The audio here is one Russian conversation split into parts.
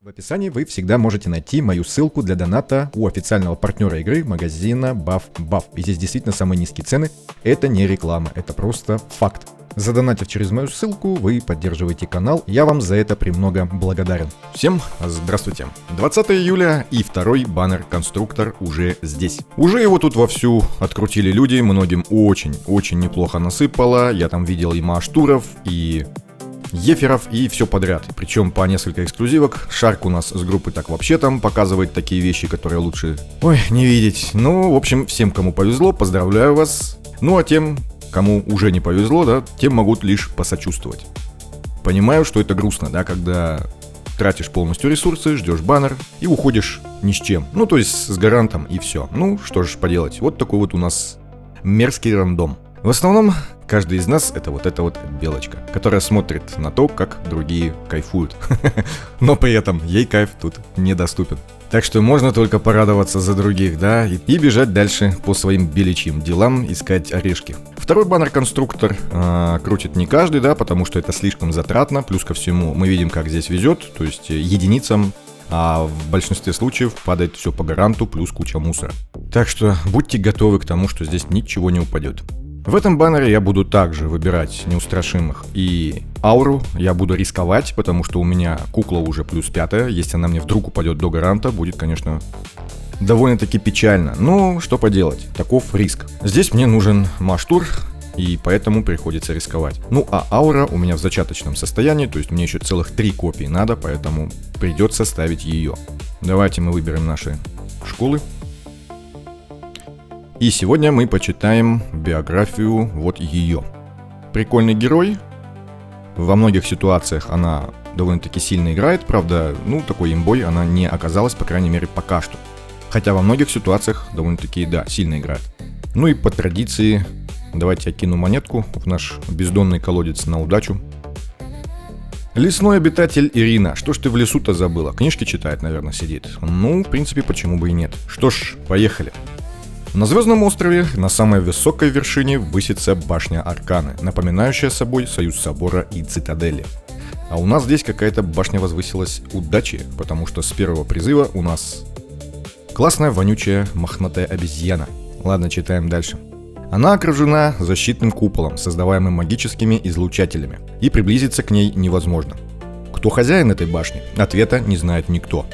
В описании вы всегда можете найти мою ссылку для доната у официального партнера игры магазина Buff. И здесь действительно самые низкие цены. Это не реклама, это просто факт. Задонатив через мою ссылку, вы поддерживаете канал. Я вам за это премного благодарен. Всем здравствуйте. 20 июля и второй баннер-конструктор уже здесь. Уже его тут вовсю открутили люди, многим очень неплохо насыпало. Я там видел и Маштуров, и Еферов, и все подряд. Причем по несколько эксклюзивок. Шарк у нас с группы так вообще там показывает такие вещи, которые лучше не видеть. Ну, в общем, всем, кому повезло, поздравляю вас. Ну, а тем, кому уже не повезло, да, тем могут лишь посочувствовать. Понимаю, что это грустно, да, когда тратишь полностью ресурсы, ждешь баннер и уходишь ни с чем. Ну, то есть с гарантом и все. Ну, что же поделать. Вот такой вот у нас мерзкий рандом. В основном, каждый из нас это вот белочка, которая смотрит на то, как другие кайфуют. Но при этом ей кайф тут недоступен. Так что можно только порадоваться за других, да, и бежать дальше по своим беличьим делам, искать орешки. Второй баннер-конструктор крутит не каждый, да, потому что это слишком затратно. Плюс ко всему мы видим, как здесь везет, то есть единицам, а в большинстве случаев падает все по гаранту, плюс куча мусора. Так что будьте готовы к тому, что здесь ничего не упадет. В этом баннере я буду также выбирать неустрашимых и ауру. Я буду рисковать, потому что у меня кукла уже плюс 5. Если она мне вдруг упадет до гаранта, будет, конечно, довольно-таки печально. Но что поделать, таков риск. Здесь мне нужен Маштур, и поэтому приходится рисковать. Ну а аура у меня в зачаточном состоянии, то есть мне еще целых 3 копии надо, поэтому придется ставить ее. Давайте мы выберем наши школы. И сегодня мы почитаем биографию вот ее. Прикольный герой. Во многих ситуациях она довольно-таки сильно играет. Правда, такой имбой она не оказалась, по крайней мере, пока что. Хотя во многих ситуациях довольно-таки, да, сильно играет. Ну и по традиции, давайте я кину монетку в наш бездонный колодец на удачу. Лесной обитатель Ирина. Что ж ты в лесу-то забыла? Книжки читает, наверное, сидит. Ну, в принципе, почему бы и нет. Что ж, поехали. На Звездном острове на самой высокой вершине высится башня Арканы, напоминающая собой союз собора и цитадели. А у нас здесь какая-то башня возвысилась удачи, потому что с первого призыва у нас классная вонючая мохнатая обезьяна. Ладно, читаем дальше. Она окружена защитным куполом, создаваемым магическими излучателями, и приблизиться к ней невозможно. Кто хозяин этой башни? Ответа не знает никто.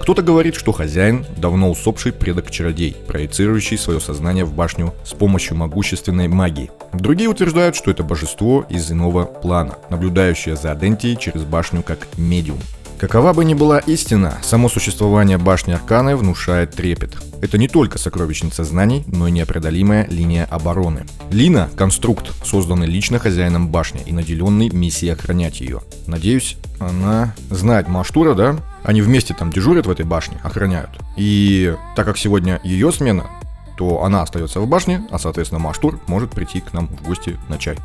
Кто-то говорит, что хозяин – давно усопший предок-чародей, проецирующий свое сознание в башню с помощью могущественной магии. Другие утверждают, что это божество из иного плана, наблюдающее за Адентией через башню как медиум. Какова бы ни была истина, само существование башни Арканы внушает трепет. Это не только сокровищница знаний, но и непреодолимая линия обороны. Лина – конструкт, созданный лично хозяином башни и наделенный миссией охранять ее. Надеюсь, она знает Маштура, да? Они вместе там дежурят в этой башне, охраняют. И так как сегодня ее смена, то она остается в башне, а соответственно Маштур может прийти к нам в гости на чай.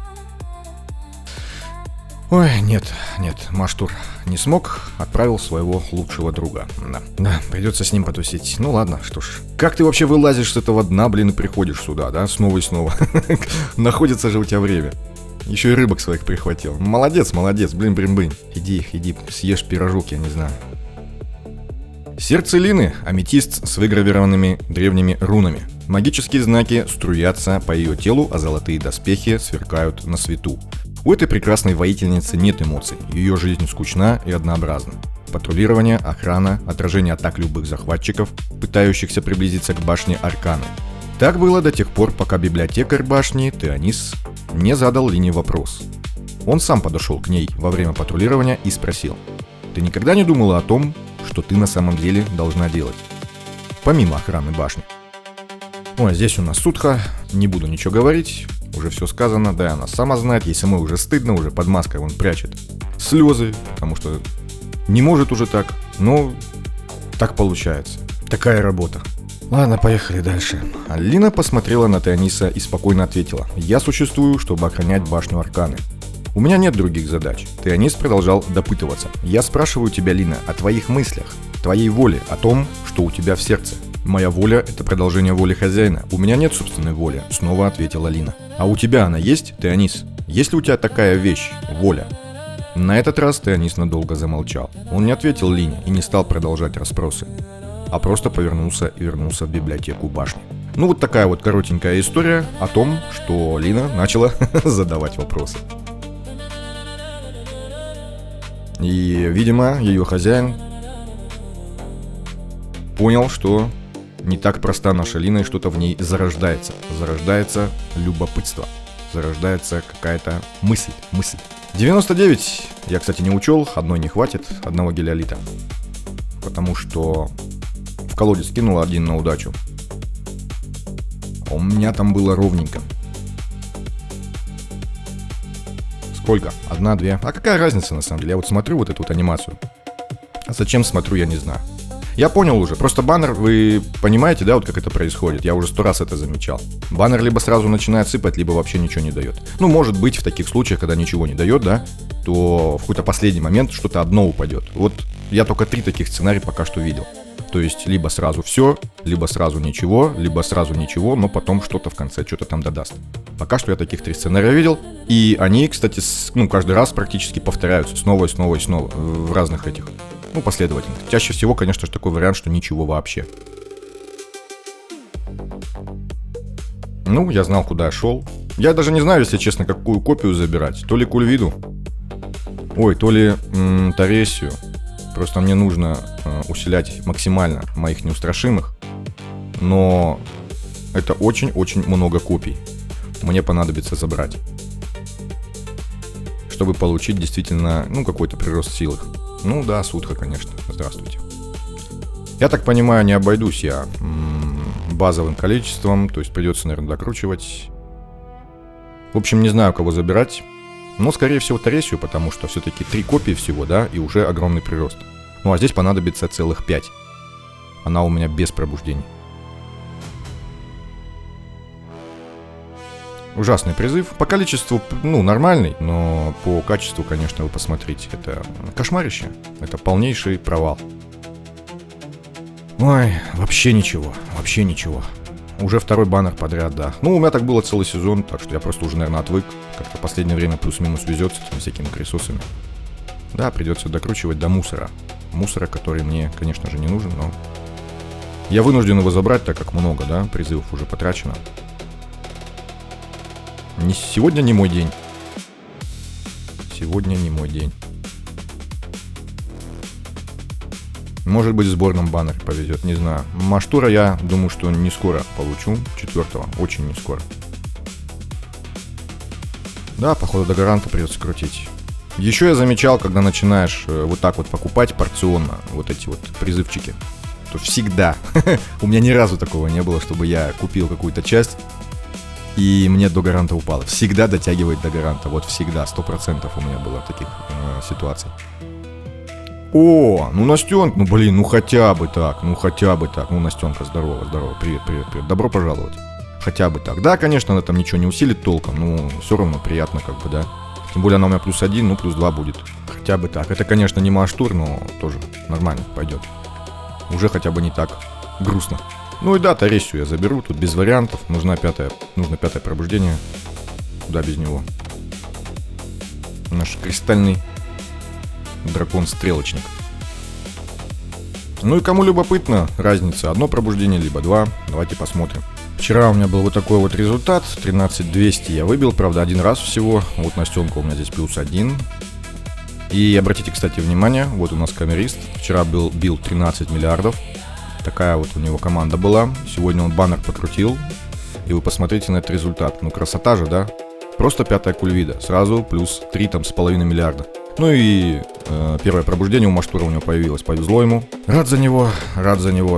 Ой, нет, Маштур не смог, отправил своего лучшего друга. Да, придется с ним потусить. Ну ладно, что ж. Как ты вообще вылазишь с этого дна, и приходишь сюда, да, снова и снова? Находится же у тебя время. Еще и рыбок своих прихватил. Молодец, блин. Иди, съешь пирожок, я не знаю. Сердце Лины – аметист с выгравированными древними рунами. Магические знаки струятся по ее телу, а золотые доспехи сверкают на свету. У этой прекрасной воительницы нет эмоций, ее жизнь скучна и однообразна. Патрулирование, охрана, отражение атак любых захватчиков, пытающихся приблизиться к башне Арканы. Так было до тех пор, пока библиотекарь башни Теонис не задал Лине вопрос. Он сам подошел к ней во время патрулирования и спросил: «Ты никогда не думала о том, что ты на самом деле должна делать, помимо охраны башни?» Ой, здесь у нас Судха, не буду ничего говорить, уже все сказано, да, она сама знает, ей самой уже стыдно, уже под маской он прячет слезы, потому что не может уже так, но так получается, такая работа. Ладно, поехали дальше. Лина посмотрела на Теониса и спокойно ответила: «Я существую, чтобы охранять башню Арканы. У меня нет других задач». Теонис продолжал допытываться: «Я спрашиваю тебя, Лина, о твоих мыслях, твоей воле, о том, что у тебя в сердце». «Моя воля – это продолжение воли хозяина. У меня нет собственной воли», – снова ответила Лина. «А у тебя она есть, Теонис? Есть ли у тебя такая вещь – воля?» На этот раз Теонис надолго замолчал. Он не ответил Лине и не стал продолжать расспросы, а просто повернулся и вернулся в библиотеку башни. Ну вот такая вот коротенькая история о том, что Лина начала задавать вопросы. И, видимо, ее хозяин понял, что не так проста наша Лина, и что-то в ней зарождается. Зарождается любопытство, зарождается какая-то мысль. 99, я, кстати, не учел, одной не хватит, одного гелиолита. Потому что в колодец кинул один на удачу. А у меня там было ровненько. Сколько? Одна, две. А какая разница на самом деле? Я вот смотрю вот эту вот анимацию. А зачем смотрю, я не знаю. Я понял уже, просто баннер, вы понимаете, да, вот как это происходит? Я уже 100 раз это замечал. Баннер либо сразу начинает сыпать, либо вообще ничего не дает. Ну, может быть, в таких случаях, когда ничего не дает, да, то в какой-то последний момент что-то одно упадет. Вот я только 3 таких сценария пока что видел. То есть, либо сразу все, либо сразу ничего, но потом что-то в конце, что-то там додаст. Пока что я таких 3 сценария видел, и они, кстати, каждый раз практически повторяются снова и снова в разных этих, последовательных. Чаще всего, конечно же, такой вариант, что ничего вообще. Я знал, куда я шел. Я даже не знаю, если честно, какую копию забирать. То ли Кульвиду, то ли Торесию. Просто мне нужно усилять максимально моих неустрашимых. Но это очень-очень много копий. Мне понадобится забрать, чтобы получить действительно, какой-то прирост в силах. Да, Сутха, конечно. Здравствуйте. Я так понимаю, не обойдусь я базовым количеством, то есть придется, наверное, докручивать. В общем, не знаю, кого забирать. Но, скорее всего, Торесию, потому что все-таки 3 копии всего, да, и уже огромный прирост. А здесь понадобится целых 5. Она у меня без пробуждений. Ужасный призыв. По количеству, нормальный, но по качеству, конечно, вы посмотрите. Это кошмарище. Это полнейший провал. Ой, вообще ничего. Уже 2-й баннер подряд, да. У меня так было целый сезон, так что я просто уже, наверное, отвык. Как-то в последнее время плюс-минус везет с этими всякими крисосами. Да, придется докручивать до мусора. Мусора, который мне, конечно же, не нужен, но я вынужден его забрать, так как много, да, призывов уже потрачено. Сегодня не мой день. Может быть, в сборном баннере повезет, не знаю. Маштура я думаю, что не скоро получу. 4-го, очень не скоро. Да, походу до гаранта придется крутить. Еще я замечал, когда начинаешь вот так вот покупать порционно вот эти вот призывчики, то всегда, у меня ни разу такого не было, чтобы я купил какую-то часть, и мне до гаранта упало. Всегда дотягивает до гаранта. Вот всегда, 100% у меня было таких ситуаций. О, Настенка, хотя бы так. Настенка, здорово, привет. Добро пожаловать. Хотя бы так. Да, конечно, она там ничего не усилит толком, но все равно приятно, да. Тем более она у меня +1, +2 будет. Хотя бы так. Это, конечно, не Маштур, но тоже нормально пойдет. Уже хотя бы не так грустно. И да, Торесию я заберу, тут без вариантов. Нужно 5-е пробуждение. Куда без него? Наш кристальный дракон-стрелочник. И кому любопытно, разница, 1 пробуждение, либо 2. Давайте посмотрим. Вчера у меня был вот такой вот результат. 13200 я выбил, правда, 1 раз всего. Вот Настенка у меня здесь +1. И обратите, кстати, внимание, вот у нас камерист. Вчера бил 13 миллиардов. Такая вот у него команда была. Сегодня он баннер покрутил. И вы посмотрите на этот результат. Красота же, да? Просто 5-я Кульвида. Сразу плюс 3,5 миллиарда. И 1-е пробуждение у Маштура у него появилось. Повезло ему. Рад за него,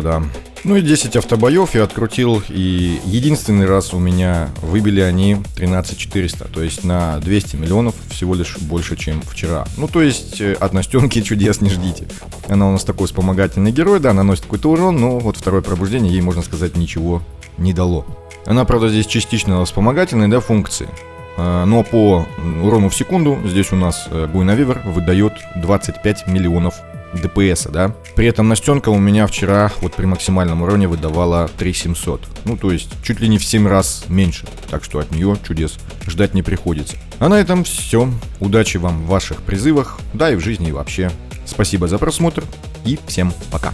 да. И 10 автобоев я открутил. И единственный раз у меня выбили они 13400. То есть на 200 миллионов всего лишь больше, чем вчера. То есть от Настенки чудес не ждите. Она у нас такой вспомогательный герой, да, наносит какой-то урон. Но вот 2-е пробуждение ей, можно сказать, ничего не дало. Она, правда, здесь частично вспомогательной, да, функции. Но по урону в секунду здесь у нас Гуинавивер выдает 25 миллионов ДПС, да. При этом Настенка у меня вчера вот при максимальном уровне выдавала 3700. Ну, то есть чуть ли не в 7 раз меньше. Так что от нее чудес ждать не приходится. А на этом все. Удачи вам в ваших призывах, да и в жизни и вообще. Спасибо за просмотр и всем пока.